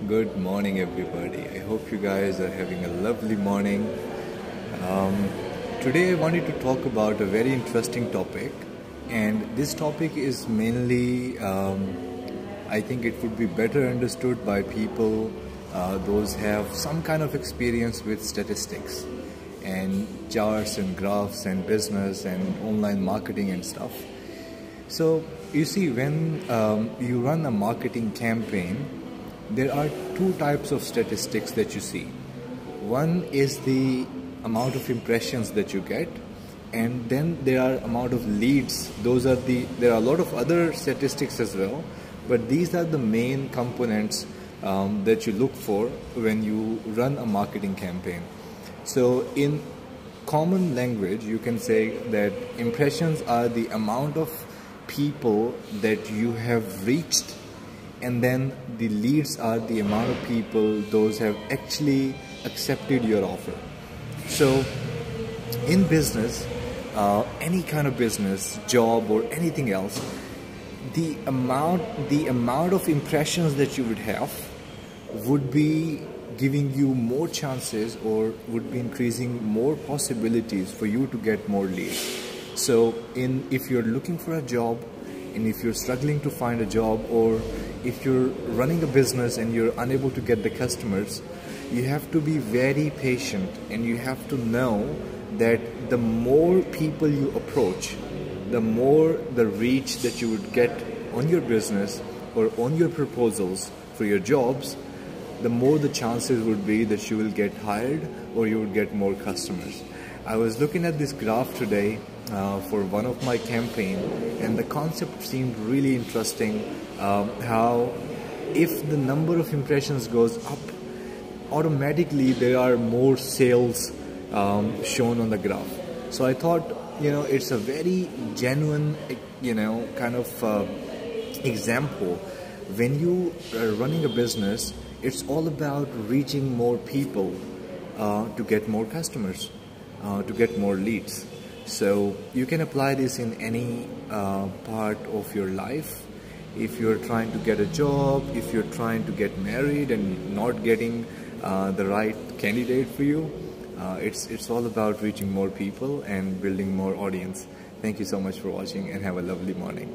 Good morning, everybody. I hope you guys are having a lovely morning. Um, Today, I wanted to talk about a very interesting topic, and this topic is mainly, I think it would be better understood by people those have some kind of experience with statistics and charts and graphs and business and online marketing and stuff. So, you see, when you run a marketing campaign, there are two types of statistics that you see. One is the amount of impressions that you get, and then there are amount of leads. There are a lot of other statistics as well, but these are the main components that you look for when you run a marketing campaign. So in common language, you can say that impressions are the amount of people that you have reached, and then the leads are the amount of people those have actually accepted your offer. So in business, any kind of business, job or anything else, the amount of impressions that you would have would be giving you more chances, or would be increasing more possibilities for you to get more leads. So if you're looking for a job, and if you're struggling to find a job, or if you're running a business and you're unable to get the customers, you have to be very patient, and you have to know that the more people you approach, the more the reach that you would get on your business or on your proposals for your jobs, the more the chances would be that you will get hired or you would get more customers. I was looking at this graph today for one of my campaign, and the concept seemed really interesting. How if the number of impressions goes up, automatically there are more sales shown on the graph. So I thought, it's a very genuine, kind of example. When you are running a business, it's all about reaching more people to get more customers, to get more leads. So you can apply this in any part of your life. If you're trying to get a job, if you're trying to get married and not getting the right candidate for you, it's all about reaching more people and building more audience. Thank you so much for watching, and have a lovely morning.